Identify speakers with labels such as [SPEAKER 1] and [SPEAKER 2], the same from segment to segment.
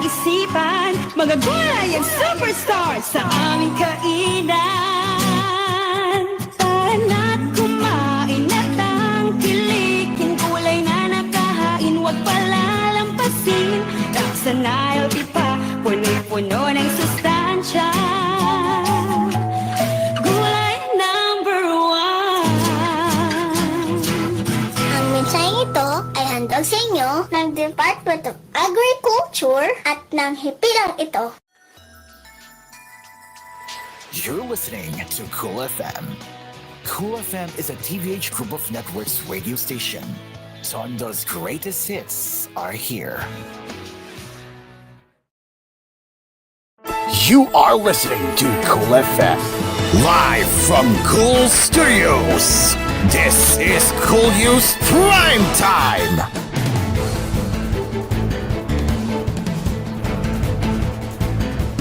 [SPEAKER 1] isipan, mga gulay at superstars sa aming kainan. Tara na't kumain at tangkilikin, kulay na nakahain, huwag palalampasin. Taksanay o tipa, puno-puno ng sustansya. Gulay number one.
[SPEAKER 2] Ang mensaheng ito ay handog sa inyo ng Department of Agriculture at ng hipilang ito.
[SPEAKER 3] You're listening to Cool FM. Cool FM is a TVH Group of Networks radio station. Tondo's greatest hits are here. You are listening to Cool FM, live from Cool Studios. This is koolNews Primetime.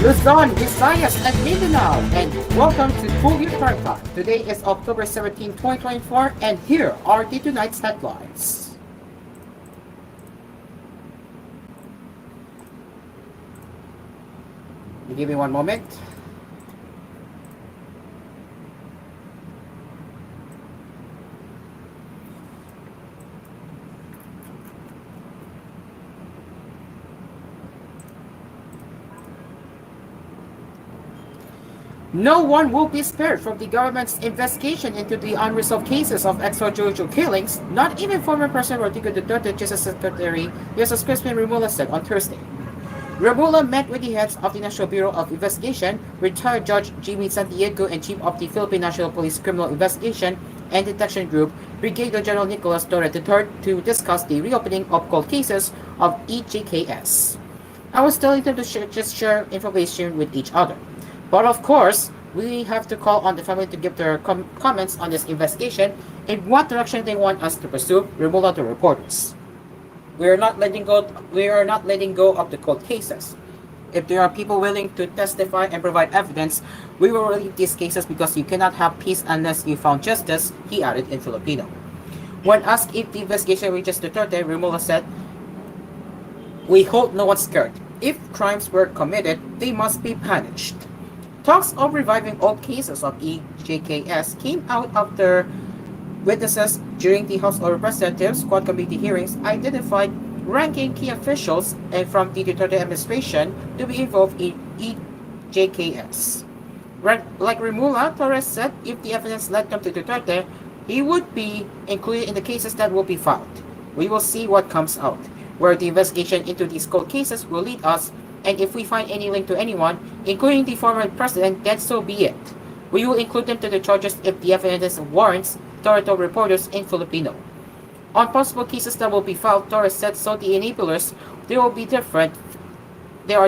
[SPEAKER 4] Luzon, Visayas, and Mindanao, and welcome to koolNews Primetime. Today is October 17, 2024, and here are the tonight's headlines. Give me one moment. No one will be spared from the government's investigation into the unresolved cases of extrajudicial killings, not even former President Rodrigo Duterte, Justice Secretary Justice Crispin Remulla said on Thursday. Remulla met with the heads of the National Bureau of Investigation, retired Judge Jimmy Santiago, and Chief of the Philippine National Police Criminal Investigation and Detection Group, Brigadier General Nicolas Torre III, to discuss the reopening of cold cases of EJKS. I was telling them to share information with each other. But of course, we have to call on the family to give their comments on this investigation and what direction they want us to pursue, Remulla to reporters. We are not letting go of the cold cases. If there are people willing to testify and provide evidence, we will release these cases because you cannot have peace unless you found justice, he added in Filipino. When asked if the investigation reaches Duterte, Remulla said, "We hope no one's scared. If crimes were committed, they must be punished." Talks of reviving old cases of EJKS came out after witnesses during the House of Representatives Quad Committee hearings identified ranking key officials from the Duterte administration to be involved in EJKS. Like Remulla, Torres said if the evidence led them to Duterte, he would be included in the cases that will be filed. We will see what comes out, where the investigation into these cold cases will lead us, and if we find any link to anyone, including the former president, then so be it. We will include them to the charges if the evidence warrants, Torre told reporters in Filipino. On possible cases that will be filed, Torres said so the enablers, there are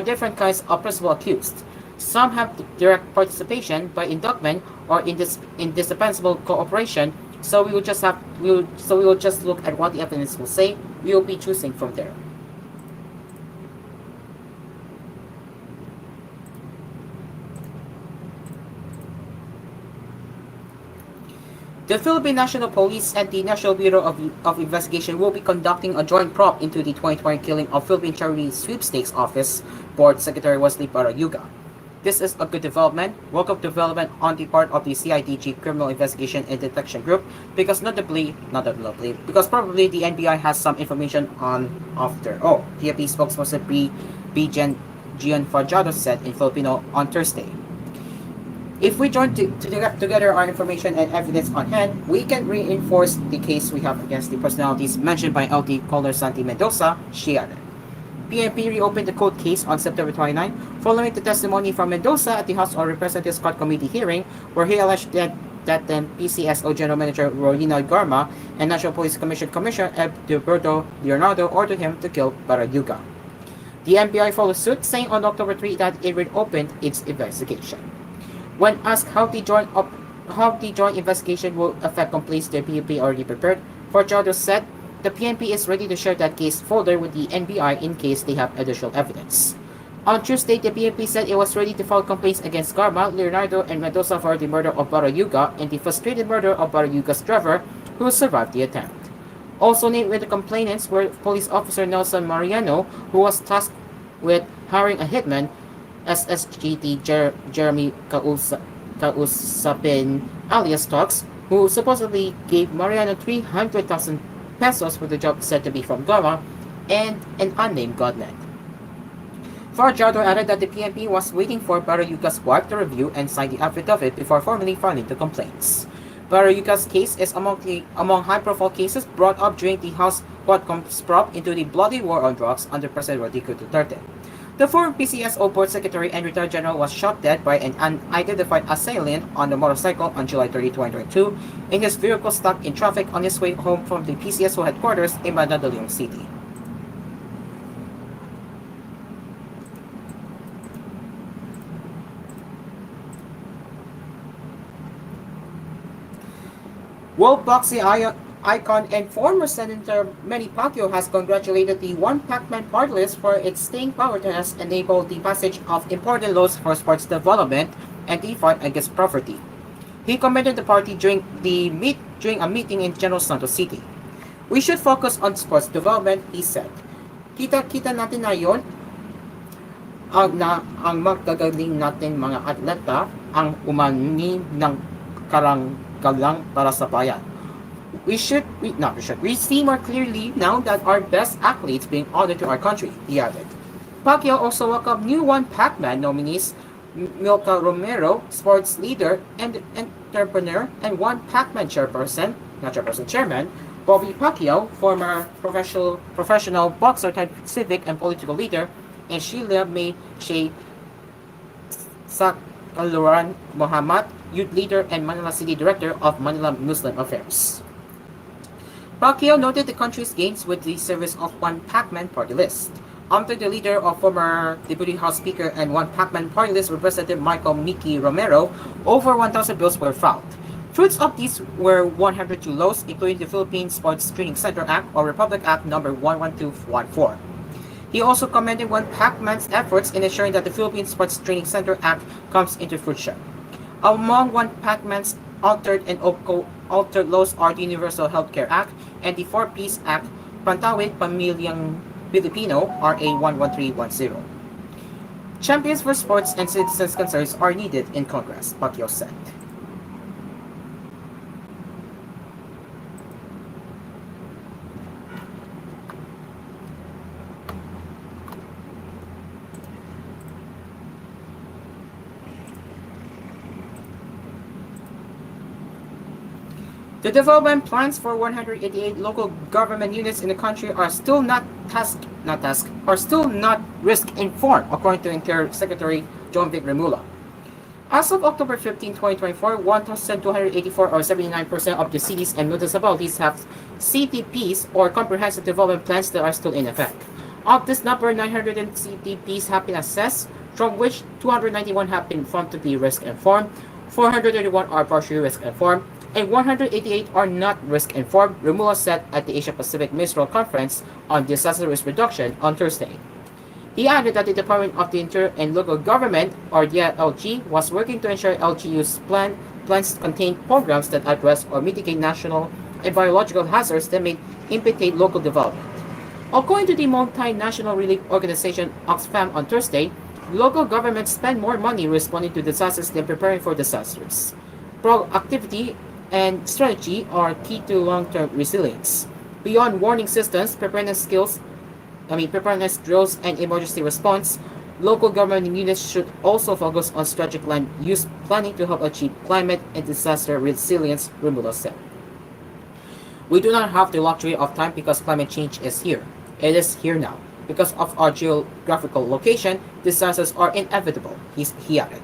[SPEAKER 4] different kinds of principal accused. Some have direct participation by inductment or indispensable cooperation, so we will just look at what the evidence will say. We will be choosing from there. The Philippine National Police and the National Bureau of Investigation will be conducting a joint probe into the 2020 killing of Philippine Charity Sweepstakes Office Board Secretary Wesley Barayuga. This is a good development, welcome development on the part of the CIDG Criminal Investigation and Detection Group, because probably the NBI has some information on after. PNP spokesperson Gian Fajado said in Filipino on Thursday. If we join together our information and evidence on hand, we can reinforce the case we have against the personalities mentioned by LT Caller Santi Mendoza, she added. PNP reopened the cold case on September 29 following the testimony from Mendoza at the House of Representatives Quad Committee hearing, where he alleged that then PCSO General Manager Rolina Garma and National Police Commission Commissioner Edilberto Leonardo ordered him to kill Barayuga. The NBI followed suit, saying on October 3 that it reopened its investigation. When asked how the joint investigation will affect complaints the PNP already prepared, Fajado said the PNP is ready to share that case folder with the NBI in case they have additional evidence. On Tuesday, the PNP said it was ready to file complaints against Garma, Leonardo, and Mendoza for the murder of Barayuga and the frustrated murder of Barayuga's driver, who survived the attempt. Also named with the complainants were police officer Nelson Mariano, who was tasked with hiring a hitman, SSGT Jeremy Kausapin alias Tox, who supposedly gave Mariano 300,000 pesos for the job said to be from Gora, and an unnamed godman. Farjado added that the PNP was waiting for Barayuca's wife to review and sign the affidavit before formally filing the complaints. Barayuca's case is among high-profile cases brought up during the House Quadcom's probe into the bloody war on drugs under President Rodrigo Duterte. The former PCSO board secretary and retired general was shot dead by an unidentified assailant on a motorcycle on July 30, 2022, in his vehicle stuck in traffic on his way home from the PCSO headquarters in Mandaluyong City. World boxing icon and former Senator Manny Pacquiao has congratulated the One Pac-Man party list for its staying power that has enabled the passage of important laws for sports development and the fight against poverty. He commended the party during a meeting in General Santos City. We should focus on sports development, he said. Kita natin na yon ang magagaling natin mga atleta ang umani ng karanggalang para sa bayan. We see more clearly now that our best athletes bring honor to our country, he added. Pacquiao also welcomed new One Pac-Man nominees Milka Romero, sports leader and entrepreneur, and One Pac-Man chairman, Bobby Pacquiao, former professional boxer turned civic and political leader, and Sheila May Shea Sakaluran Mohammed, youth leader and Manila City Director of Manila Muslim Affairs. Pacquiao noted the country's gains with the service of One Pac-Man party list. Under the leader of former Deputy House Speaker and One Pac-Man party list Representative Michael Mickey Romero, over 1,000 bills were filed. Fruits of these were 102 laws, including the Philippine Sports Training Center Act or Republic Act No. 11214. He also commended One Pac-Man's efforts in ensuring that the Philippine Sports Training Center Act comes into fruition. Among One Pac-Man's altered laws are the Universal Healthcare Act and the Four-Piece Act, Pantawid Pamilyang Filipino, RA 11310. Champions for sports and citizens' concerns are needed in Congress, Pacquiao said. The development plans for 188 local government units in the country are still not risk informed, according to Interior Secretary John Vic Remula. As of October 15, 2024, 1,284 or 79% of the cities and municipalities have CTPs or comprehensive development plans that are still in effect. Of this number, 900 CTPs have been assessed, from which 291 have been found to be risk informed, 431 are partially risk informed, and 188 are not risk-informed, Remula said at the Asia-Pacific Ministerial Conference on Disaster Risk Reduction on Thursday. He added that the Department of the Interior and Local Government, or DLG, was working to ensure LGU's plans contain programs that address or mitigate national and biological hazards that may impede local development. According to the multinational relief organization Oxfam on Thursday, local governments spend more money responding to disasters than preparing for disasters. Proactivity and strategy are key to long-term resilience. Beyond warning systems, preparedness drills, and emergency response, local government units should also focus on strategic land use planning to help achieve climate and disaster resilience, Remula said. We do not have the luxury of time because climate change is here. It is here now. Because of our geographical location, disasters are inevitable, he added.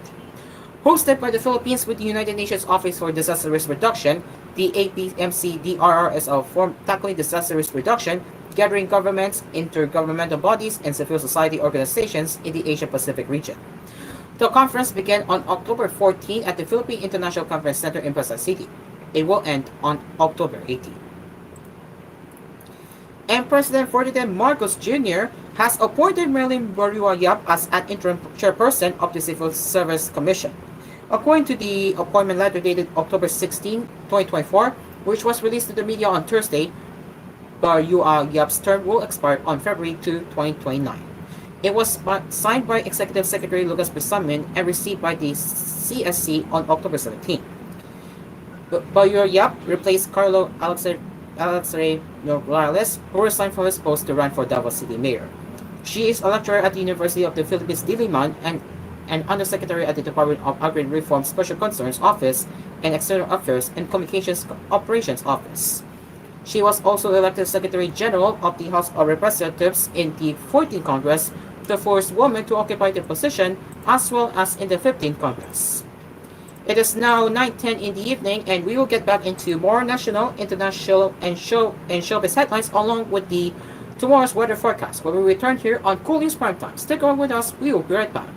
[SPEAKER 4] Hosted by the Philippines with the United Nations Office for Disaster Risk Reduction, the APMC-DRR is a forum tackling disaster risk reduction, gathering governments, intergovernmental bodies, and civil society organizations in the Asia-Pacific region. The conference began on October 14 at the Philippine International Conference Center in Pasay City. It will end on October 18. And President Ferdinand Marcos Jr. has appointed Marilyn Barua Yap as an interim chairperson of the Civil Service Commission. According to the appointment letter dated October 16, 2024, which was released to the media on Thursday, Barua Yap's term will expire on February 2, 2029. It was signed by Executive Secretary Lucas Besamin and received by the CSC on October 17. Bayor Yap replaced Carlo Alexandre Morales, who resigned from his post to run for Davao City Mayor. She is a lecturer at the University of the Philippines Diliman and an undersecretary at the Department of Agrarian Reform Special Concerns Office and External Affairs and Communications Operations Office. She was also elected Secretary General of the House of Representatives in the 14th Congress, the first woman to occupy the position, as well as in the 15th Congress. It is now 9:10 in the evening, and we will get back into more national, international, and showbiz headlines along with the tomorrow's weather forecast when we return here on koolNews Primetime. Stick on with us, we will be right back.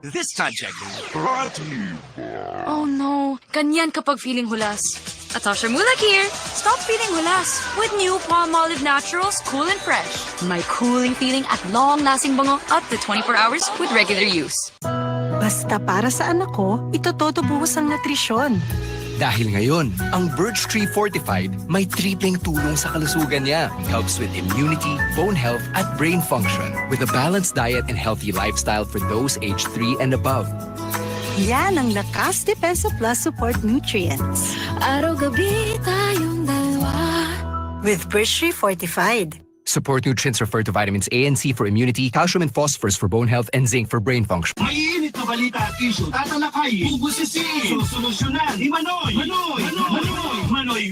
[SPEAKER 5] This time check brought to you.
[SPEAKER 6] Oh no, ganyan kapag feeling hulas. Atasha Mulak here. Stop feeling hulas with new Palmolive Naturals Cool and Fresh. My cooling feeling at long-lasting bango up to 24 hours with regular use.
[SPEAKER 7] Basta para sa anak ko, ito todo buhos ang nutrisyon.
[SPEAKER 8] Dahil ngayon, ang Birch Tree Fortified may tripling tulong sa kalusugan niya. Helps with immunity, bone health, at brain function. With a balanced diet and healthy lifestyle for those aged 3 and above.
[SPEAKER 7] Yan ang Lakas Depensa Plus Support Nutrients.
[SPEAKER 6] Araw-gabi tayong dalawa.
[SPEAKER 7] With Birch Tree Fortified.
[SPEAKER 8] Support nutrients refer to vitamins A and C for immunity, calcium and phosphorus for bone health, and zinc for brain function.
[SPEAKER 5] Maiinit na balita at issue, tatalakayin, bubusisiin, susolusyonan ni Manoy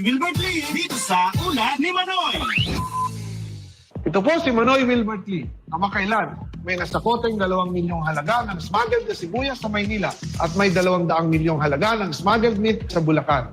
[SPEAKER 5] Wilbert Lee, dito sa Ulat ni Manoy.
[SPEAKER 9] Ito po si Manoy Wilbert Lee. Kamakailan, may nasakoteng 2 milyong halaga ng smuggled na sibuyas sa Maynila at may 200 milyong halaga ng smuggled meat sa Bulacan.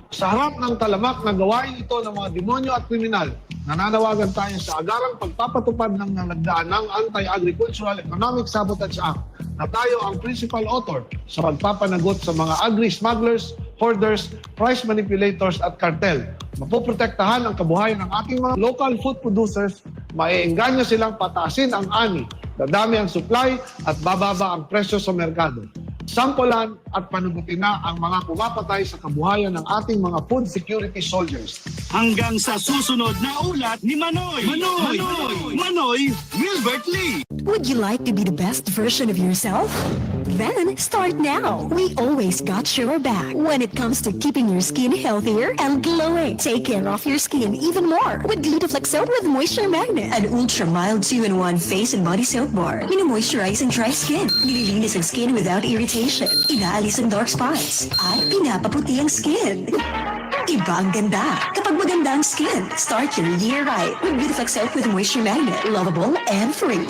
[SPEAKER 9] Sa harap ng talamak na gawain ito ng mga demonyo at kriminal, nananawagan tayo sa agarang pagpapatupad ng nalagdaan ng Anti-Agricultural Economic Sabotage Act na tayo ang principal author sa pagpapanagot sa mga agri-smugglers, hoarders, price manipulators at cartel. Mapoprotektahan ang kabuhayan ng ating mga local food producers, maiengganyo silang pataasin ang ani, dadami ang supply at bababa ang presyo sa merkado. Sampulan at panugutin na ang mga pumapatay sa kabuhayan ng ating mga food security soldiers.
[SPEAKER 5] Hanggang sa susunod na ulat ni Manoy Wilbert Lee.
[SPEAKER 1] Would you like to be the best version of yourself? Then start now. We always got your back when it comes to keeping your skin healthier and glowing. Take care of your skin even more with Glutaflex soap with moisture magnet. An ultra mild 2-in-1 face and body soap bar. Mini-moisturize and dry skin. Nililinis ang skin without irritation. Inaalis ang dark spots. At pinapaputi ang skin. Iba ang ganda kapag maganda ang skin. Start your year right with Glutaflex soap with moisture magnet. Lovable and free.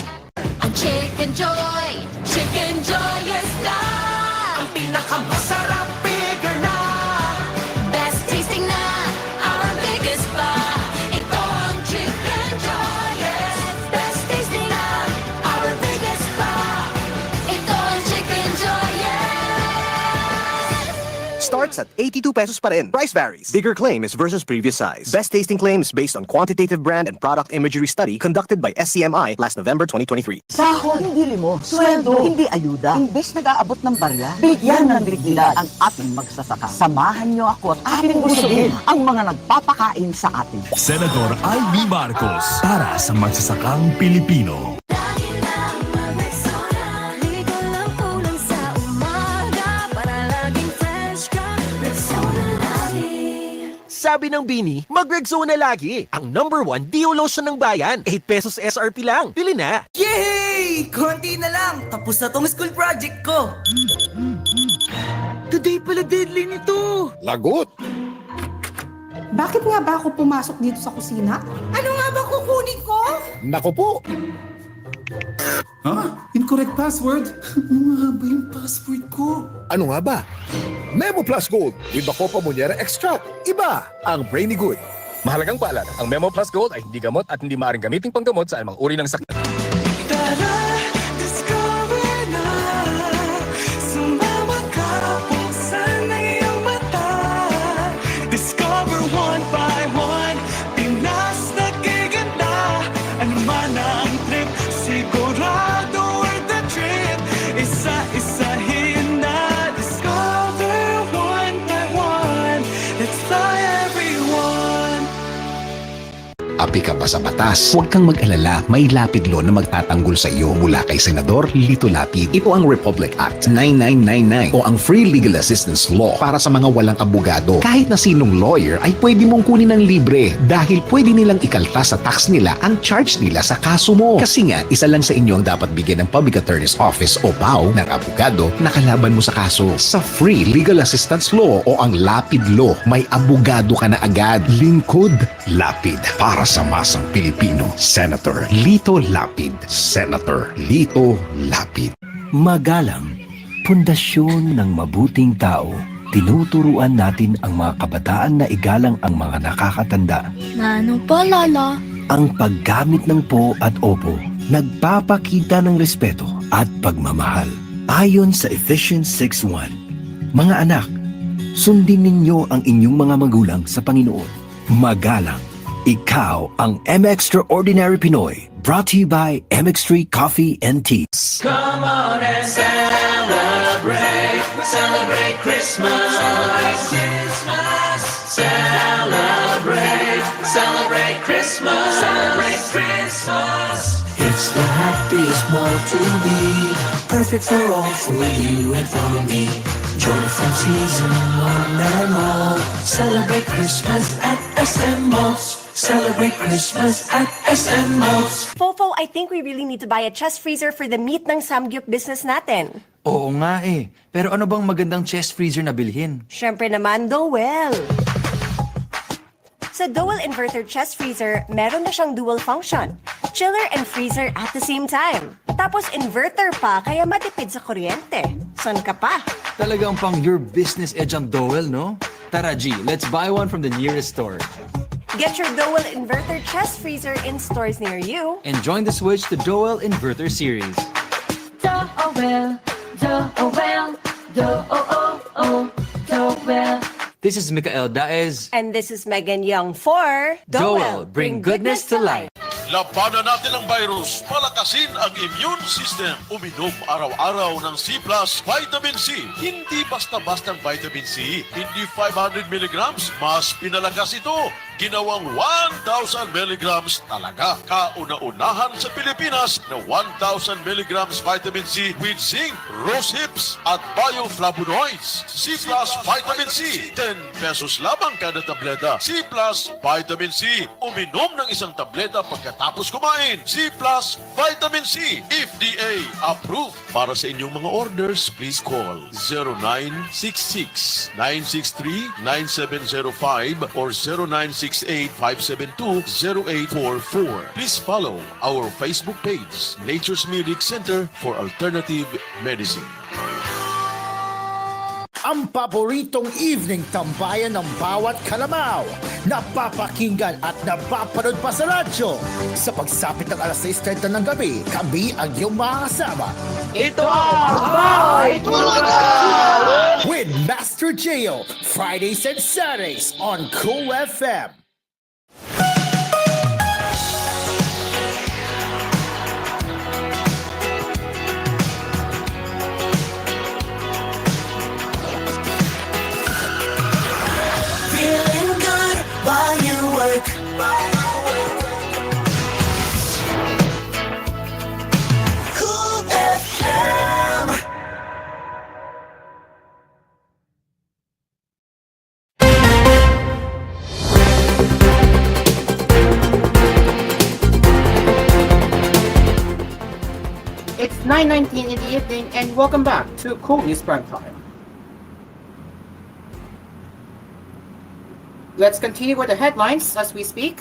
[SPEAKER 6] Ang Chicken Joy yes na!
[SPEAKER 5] Ang pinakamasarap bigger na.
[SPEAKER 6] Best tasting na, our biggest pa. Ito ang Chicken Joy yes. Best tasting na, our biggest pa. Ito ang Chicken Joy yes.
[SPEAKER 10] Starts at 82 pesos pa rin. Price varies. Bigger claim is versus previous size. Best tasting claim is based on quantitative brand and product imagery study conducted by SCMI last November 2023.
[SPEAKER 11] Sahod, hindi limo. Sweldo, hindi ayuda. Imbes nag-aabot ng barya, bigyan ng dignidad ang ating magsasaka. Samahan niyo ako at ating busugin ang mga nagpapakain sa atin.
[SPEAKER 12] Senador Ivy Marcos para sa magsasakang Pilipino.
[SPEAKER 10] Sabi ng Bini, mag-Rexona lagi. Ang #1 Dio Lotion ng bayan. 8 pesos SRP lang. Bili na.
[SPEAKER 11] Yay! Konti na lang. Tapos na tong school project ko. Today pala deadline nito.
[SPEAKER 9] Lagot!
[SPEAKER 1] Bakit nga ba ako pumasok dito sa kusina?
[SPEAKER 11] Ano nga ba kukunin ko?
[SPEAKER 9] Naku po!
[SPEAKER 12] Incorrect password? Ano ba yung password ko?
[SPEAKER 9] Ano nga ba? Memo Plus Gold with Bacopa Monnieri Extract. Iba ang Brainy Good.
[SPEAKER 12] Mahalagang paalala, ang Memo Plus Gold ay hindi gamot at hindi maaaring gamitin panggamot sa anumang uri ng sakit.
[SPEAKER 5] Discover one by one, Pinas nagiganda. Ang
[SPEAKER 13] api ka pa sa batas. Huwag kang mag-alala, may lapid law na magtatanggol sa iyo mula kay Senador Lito Lapid. Ito ang Republic Act 9999 o ang Free Legal Assistance Law para sa mga walang abogado. Kahit na sinong lawyer ay pwede mong kunin ng libre dahil pwede nilang ikalta sa tax nila ang charge nila sa kaso mo. Kasi nga, isa lang sa inyo ang dapat bigyan ng Public Attorney's Office o PAO ng abogado na kalaban mo sa kaso. Sa Free Legal Assistance Law o ang Lapid Law, may abogado ka na agad. Lingkod Lapid para sa masang Pilipino. Senator Lito Lapid. Senator Lito Lapid.
[SPEAKER 14] Magalang, pundasyon ng mabuting tao. Tinuturuan natin ang mga kabataan na igalang ang mga nakakatanda.
[SPEAKER 2] Ano po, Lolo?
[SPEAKER 14] Ang paggamit ng po at opo, nagpapakita ng respeto at pagmamahal. Ayon sa Ephesians 6:1, mga anak, sundin ninyo ang inyong mga magulang sa Panginoon. Magalang, ikaw ang M-Extraordinary Pinoy. Brought to you by MX3 Coffee and Tea.
[SPEAKER 6] Come on and celebrate, celebrate Christmas, Christmas, celebrate, celebrate Christmas, celebrate Christmas. It's the happiest month to be, perfect for all, for you and for me. Joy from season one and all, celebrate Christmas at SM Malls. Celebrate Christmas at SM Malls.
[SPEAKER 15] Fofo, I think we really need to buy a chest freezer for the meat ng samgyup business natin.
[SPEAKER 16] Oo nga eh. Pero ano bang magandang chest freezer na bilhin?
[SPEAKER 15] Siyempre naman, Dowell. Sa Dowell Inverter Chest Freezer, meron na siyang dual function. Chiller and freezer at the same time. Tapos inverter pa, kaya matipid sa kuryente. San ka pa?
[SPEAKER 16] Talagang pang your business edge ang Dowell, no? Tara G, let's buy one from the nearest store.
[SPEAKER 15] Get your Dowell Inverter Chest Freezer in stores near you.
[SPEAKER 16] And join the switch to Dowell Inverter Series.
[SPEAKER 6] Dowell, Dowell, Dowell.
[SPEAKER 16] This is Mikael Daez.
[SPEAKER 15] And this is Megan Young for
[SPEAKER 16] Dowell, bring goodness to life.
[SPEAKER 17] Labanan natin ang virus, palakasin ang immune system. Uminom araw-araw ng C+ Vitamin C. Hindi basta-bastang vitamin C. Hindi 500 milligrams, mas pinalakas ito. Ginawang 1,000 milligrams talaga. Kauna-unahan sa Pilipinas na 1,000 milligrams vitamin C with zinc, rose hips, at bioflavonoids. C+ Vitamin C. 10 pesos lamang kada tableta. C+ Vitamin C. Uminom ng isang tableta pagkatapos kumain. C+ Vitamin C. FDA approved. Para sa inyong mga orders, please call 0966-963-9705 or 0968-572-0844. Please follow our Facebook page, Nature's Medic Center for Alternative Medicine.
[SPEAKER 18] Ang paboritong evening tambayan ng bawat kalamaw, napapakinggan at napapanood pa sa radyo. Sa pagsapit ng alas 6:30 ng gabi, kami ang iyong makakasama.
[SPEAKER 6] Ito ang Bahay Tulaga!
[SPEAKER 18] With Master Gio, Fridays and Saturdays on Cool FM.
[SPEAKER 6] Feeling good while you work. Cool FM.
[SPEAKER 4] It's 9:19 in the evening and welcome back to koolNews Primetime. Let's continue with the headlines as we speak.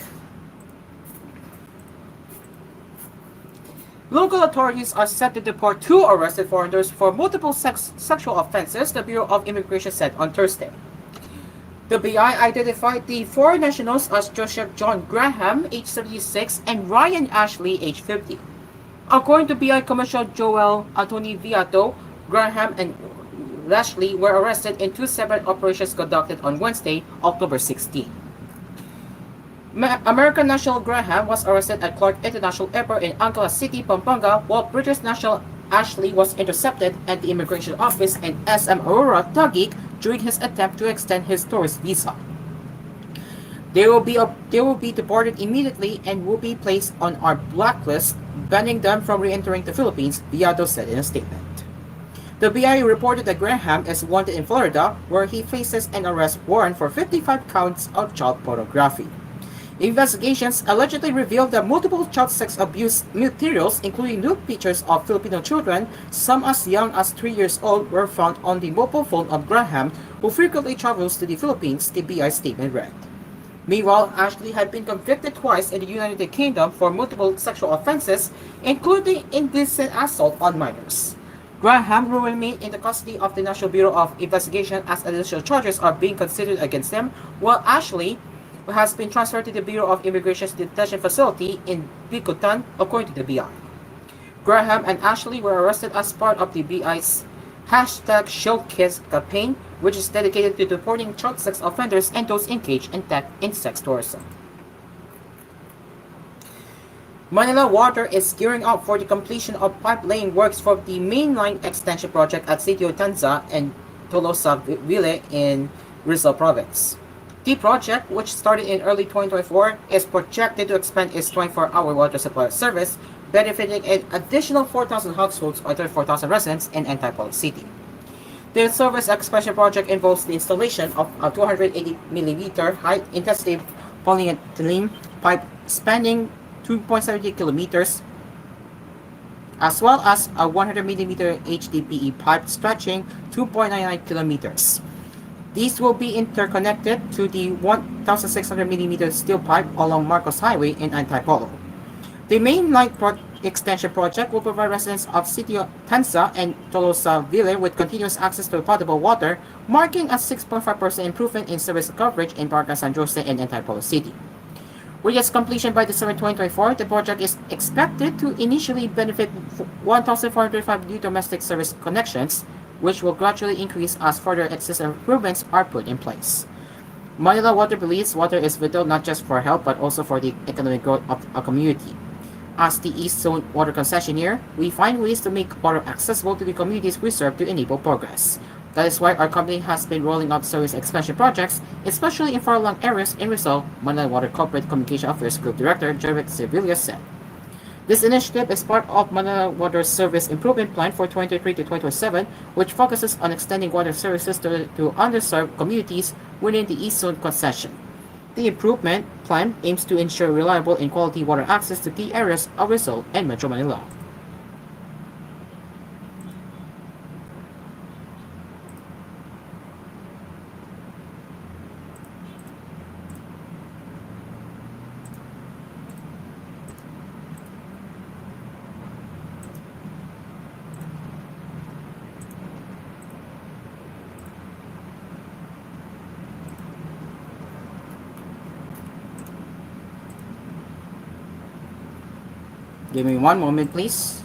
[SPEAKER 4] Local authorities are set to deport 2 arrested foreigners for multiple sexual offenses, the Bureau of Immigration said on Thursday. The BI identified the 4 nationals as Joseph John Graham, age 36, and Ryan Ashley, age 50. According to BI Commissioner Joel Anthony Viato, Graham and Lashley were arrested in 2 separate operations conducted on Wednesday, October 16. American national Graham was arrested at Clark International Airport in Ancala City, Pampanga, while British national Ashley was intercepted at the immigration office in SM Aurora, Taguig during his attempt to extend his tourist visa. They will be deported immediately and will be placed on our blacklist, banning them from re-entering the Philippines, Viado said in a statement. The BI reported that Graham is wanted in Florida, where he faces an arrest warrant for 55 counts of child pornography. Investigations allegedly revealed that multiple child sex abuse materials, including nude pictures of Filipino children, some as young as 3 years old, were found on the mobile phone of Graham, who frequently travels to the Philippines, the BI statement read. Meanwhile, Ashley had been convicted twice in the United Kingdom for multiple sexual offenses, including indecent assault on minors. Graham will remain in the custody of the National Bureau of Investigation as additional charges are being considered against him, while Ashley has been transferred to the Bureau of Immigration's detention facility in Bicutan, according to the BI. Graham and Ashley were arrested as part of the BI's #ShieldKids campaign, which is dedicated to deporting child sex offenders and those engaged in sex tourism. Manila Water is gearing up for the completion of pipeline works for the mainline extension project at Sitio Tanza and Tolosa Ville in Rizal Province. The project, which started in early 2024, is projected to expand its 24-hour water supply service, benefiting an additional 4,000 households or 34,000 residents in Antipolo City. The service expansion project involves the installation of a 280mm high-intensity polyethylene pipe spanning 2.70 kilometers, as well as a 100mm HDPE pipe stretching 2.99 kilometers. These will be interconnected to the 1,600mm steel pipe along Marcos Highway in Antipolo. The main line extension project will provide residents of Sitio Tanza and Tolosa Ville with continuous access to potable water, marking a 6.5% improvement in service coverage in Barangay San Jose and Antipolo City. With its completion by December 2024, the project is expected to initially benefit 1,405 new domestic service connections, which will gradually increase as further system improvements are put in place. Manila Water believes water is vital not just for health but also for the economic growth of a community. As the East Zone water concessionaire, we find ways to make water accessible to the communities we serve to enable progress. That is why our company has been rolling out service expansion projects, especially in far-flung areas in Rizal, Manila Water Corporate Communication Affairs Group Director Jervic Sevilla said. This initiative is part of Manila Water Service Improvement Plan for 2023 to 2027, which focuses on extending water services to underserved communities within the East Zone concession. The improvement plan aims to ensure reliable and quality water access to key areas of Rizal and Metro Manila. Give me one moment, please.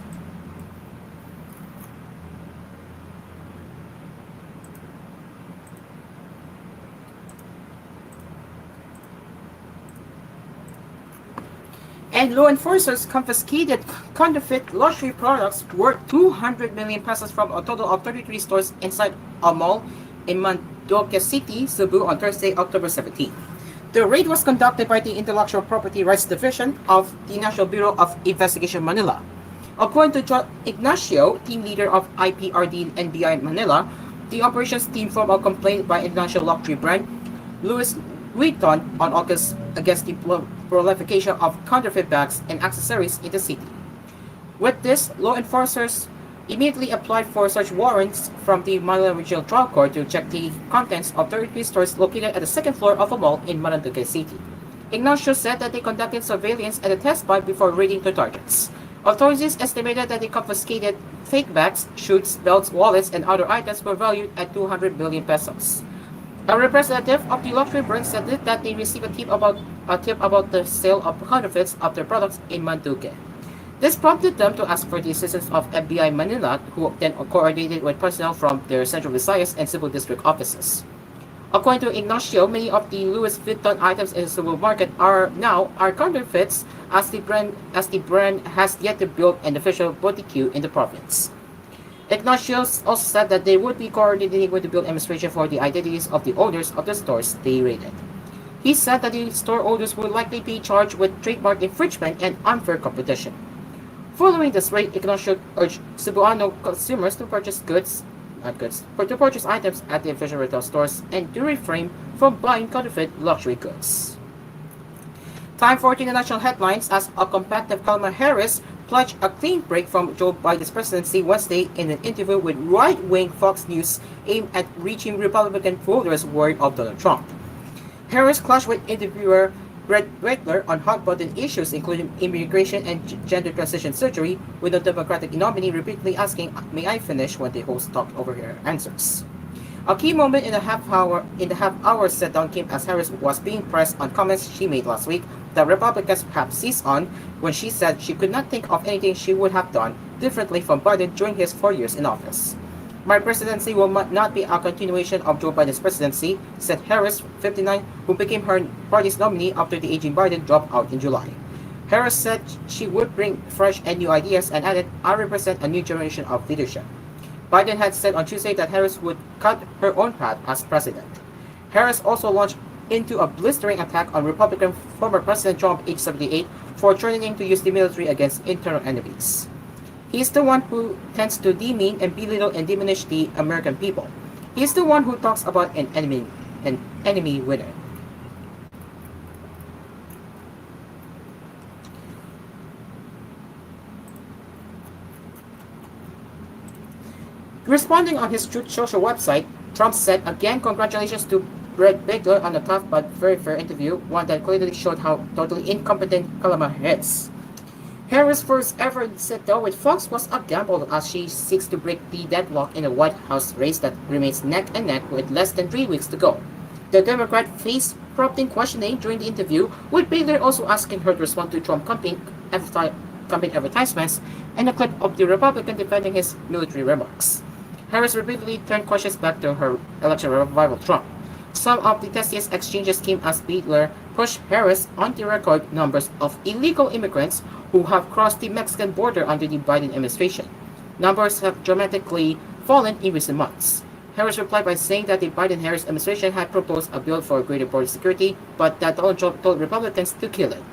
[SPEAKER 4] And law enforcers confiscated counterfeit luxury products worth 200 million pesos from a total of 33 stores inside a mall in Mandoque City, Cebu on Thursday, October 17. The raid was conducted by the Intellectual Property Rights Division of the National Bureau of Investigation Manila. According to John Ignacio, team leader of IPRD NBI Manila, the operations team formed a complaint by international luxury brand Louis Vuitton on August against the proliferation of counterfeit bags and accessories in the city. With this, law enforcers immediately applied for search warrants from the Manila Regional Trial Court to check the contents of 33 stores located at the second floor of a mall in Marinduque City. Ignacio said that they conducted surveillance at a test point before raiding the targets. Authorities estimated that the confiscated fake bags, shoes, belts, wallets, and other items were valued at 200 million pesos. A representative of the luxury brand said that they received a tip about the sale of counterfeits of their products in Marinduque. This prompted them to ask for the assistance of FBI Manila, who then coordinated with personnel from their Central Visayas and Cebu district offices. According to Ignacio, many of the Louis Vuitton items in the Cebu market are counterfeits, as the brand has yet to build an official boutique in the province. Ignacio also said that they would be coordinating with the bill administration for the identities of the owners of the stores they raided. He said that the store owners will likely be charged with trademark infringement and unfair competition. Following this raid, Ignacio urged Cebuano consumers to purchase to purchase items at the official retail stores and to refrain from buying counterfeit luxury goods. Time for international headlines as a combative Kamala Harris pledged a clean break from Joe Biden's presidency Wednesday in an interview with right-wing Fox News aimed at reaching Republican voters worried of Donald Trump. Harris clashed with interviewer Brett Winkler on hot-button issues including immigration and gender transition surgery, with the Democratic nominee repeatedly asking, "May I finish?" when the host talked over her answers. A key moment in the half-hour sit-down came as Harris was being pressed on comments she made last week that Republicans have seized on when she said she could not think of anything she would have done differently from Biden during his 4 years in office. "My presidency will not be a continuation of Joe Biden's presidency," said Harris, 59, who became her party's nominee after the aging Biden dropped out in July. Harris said she would bring fresh and new ideas and added, "I represent a new generation of leadership." Biden had said on Tuesday that Harris would cut her own path as president. Harris also launched into a blistering attack on Republican former President Trump, age 78, for threatening to use the military against internal enemies. "He's the one who tends to demean and belittle and diminish the American people. He's the one who talks about an enemy winner." Responding on his Truth Social website, Trump said, "Again, congratulations to Brett Bickler on a tough but very fair interview, one that clearly showed how totally incompetent Kamala is." Harris' first ever sit-down with Fox was a gamble as she seeks to break the deadlock in a White House race that remains neck and neck with less than 3 weeks to go. The Democrat faced prompting questioning during the interview, with Bickler also asking her to respond to Trump campaign advertisements and a clip of the Republican defending his military remarks. Harris repeatedly turned questions back to her election rival Trump. Some of the testiest exchanges came as Bickler pushed Harris on the record numbers of illegal immigrants who have crossed the Mexican border under the Biden administration. Numbers have dramatically fallen in recent months. Harris replied by saying that the Biden-Harris administration had proposed a bill for greater border security, but that Donald Trump told Republicans to kill it.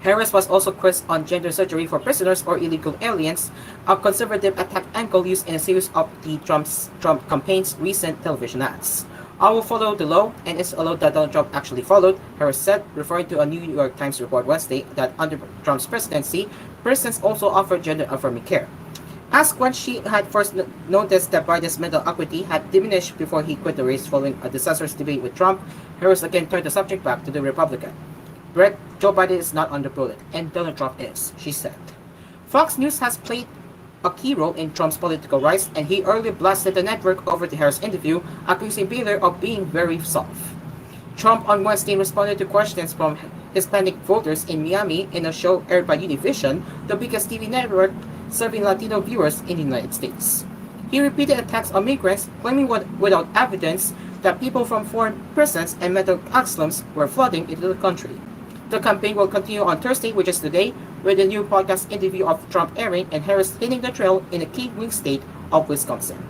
[SPEAKER 4] Harris was also quizzed on gender surgery for prisoners or illegal aliens, a conservative attack angle used in a series of the Trump campaign's recent television ads. "I will follow the law, and it's a law that Donald Trump actually followed," Harris said, referring to a New York Times report Wednesday that under Trump's presidency, presidents also offered gender-affirming care. Asked when she had first noticed that Biden's mental acuity had diminished before he quit the race following a disastrous debate with Trump, Harris again turned the subject back to the Republican. "Joe Biden is not on the bullet, and Donald Trump is," she said. Fox News has played a key role in Trump's political rise, and he earlier blasted the network over the Harris interview, accusing Bickler of being very soft. Trump on Wednesday responded to questions from Hispanic voters in Miami in a show aired by Univision, the biggest TV network serving Latino viewers in the United States. He repeated attacks on migrants, claiming without evidence that people from foreign prisons and mental asylums were flooding into the country. The campaign will continue on Thursday, which is today, with a new podcast interview of Trump airing and Harris hitting the trail in the key swing state of Wisconsin.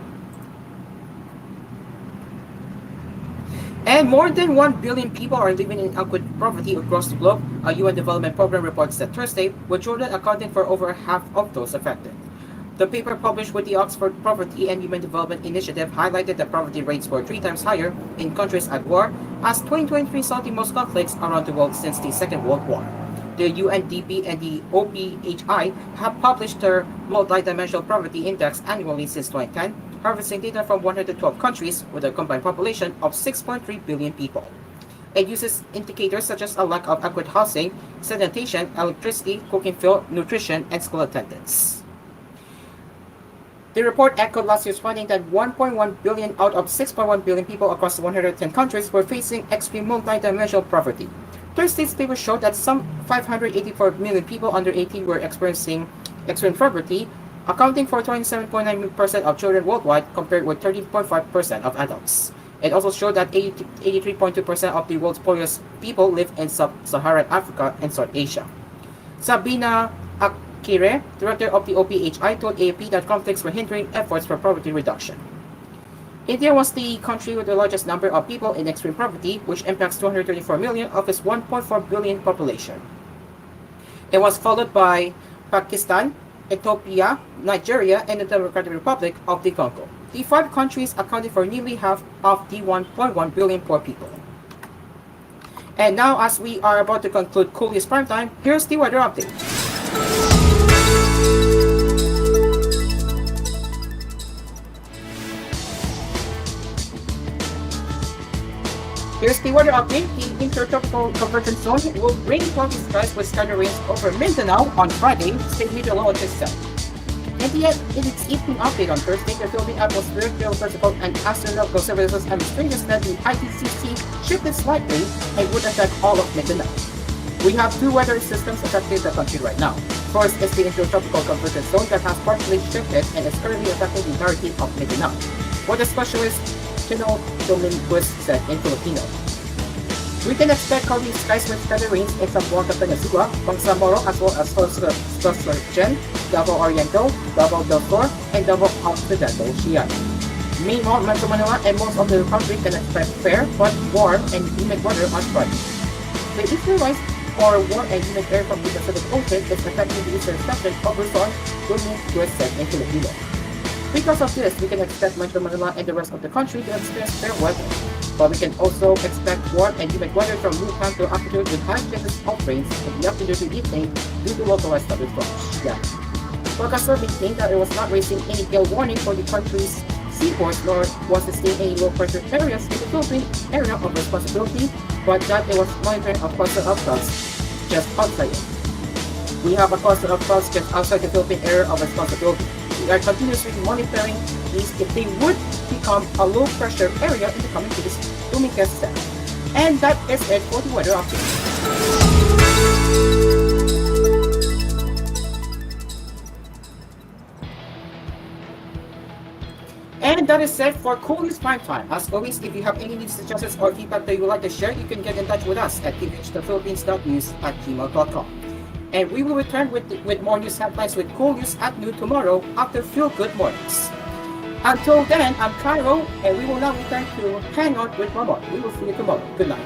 [SPEAKER 4] And more than 1 billion people are living in acute poverty across the globe, a UN Development Program report said Thursday, with Jordan accounting for over half of those affected. The paper published with the Oxford Poverty and Human Development Initiative highlighted that poverty rates were 3 times higher in countries at war, as 2023 saw the most conflicts around the world since the Second World War. The UNDP and the OPHI have published their multidimensional poverty index annually since 2010, harvesting data from 112 countries with a combined population of 6.3 billion people. It uses indicators such as a lack of adequate housing, sanitation, electricity, cooking fuel, nutrition, and school attendance. The report echoed last year's finding that 1.1 billion out of 6.1 billion people across 110 countries were facing extreme multidimensional poverty. Thursday's paper showed that some 584 million people under 18 were experiencing extreme poverty, accounting for 27.9% of children worldwide compared with 13.5% of adults. It also showed that 83.2% of the world's poorest people live in sub-Saharan Africa and South Asia. Sabina Akire, director of the OPHI, told AFP that conflicts were hindering efforts for poverty reduction. India was the country with the largest number of people in extreme poverty, which impacts 234 million of its 1.4 billion population. It was followed by Pakistan, Ethiopia, Nigeria, and the Democratic Republic of the Congo. The 5 countries accounted for nearly half of the 1.1 billion poor people. And now, as we are about to conclude KoolNews Primetime, here's the weather update. Here's the weather update. The intertropical convergence zone will bring cloudy skies with scattered rains over Mindanao on Friday, state meteorologist said. And yet, in its evening update on Thursday, the Philippine Atmospheric, Geophysical, and Astronomical Services administrators said the ITCC shifted slightly and would affect all of Mindanao. We have 2 weather systems affecting the country right now. First is the intertropical convergence zone that has partially shifted and is currently affecting the entirety of Mindanao. Weather specialist Chino Dominguez said in Filipino. We can expect cloudy skies with scattered rains in Zamboanga Peninsula, Bangsamoro, as well as Sorsogen, Davao Oriental, Davao del Sur, and Davao Occidental Xi'an. Meanwhile, Metro Manila and most of the country can expect fair but warm and humid weather on Friday. The eastern rise for warm and humid air from the Pacific Ocean is affecting the eastern section of Luzon, Dominguez said in Filipino. Because of this, we can expect Metro Manila and the rest of the country to experience fair weather. But we can also expect warm and humid weather from Lucan to afternoon with high chances of rains in the afternoon to evening due to localized thunderstorms. Yeah. Forecaster maintained that it was not raising any gale warning for the country's seaports, nor was it staying any low pressure areas in the Philippine area of responsibility, but that it was monitoring a cluster of clouds just outside it. We have a cluster of clouds just outside the Philippine area of responsibility. We are continuously monitoring these if they would become a low pressure area in the coming days, Dominguez said. And that is it for the weather update. And that is it for KoolNews Primetime. As always, if you have any news, suggestions, or feedback that you would like to share, you can get in touch with us at tvhthephilippines.news@gmail.com. And we will return with more news headlines with KoolNews at noon tomorrow after Feel Good Mornings. Until then, I'm Cairo, and we will now return to Hang On with Ramon. We will see you tomorrow. Good night.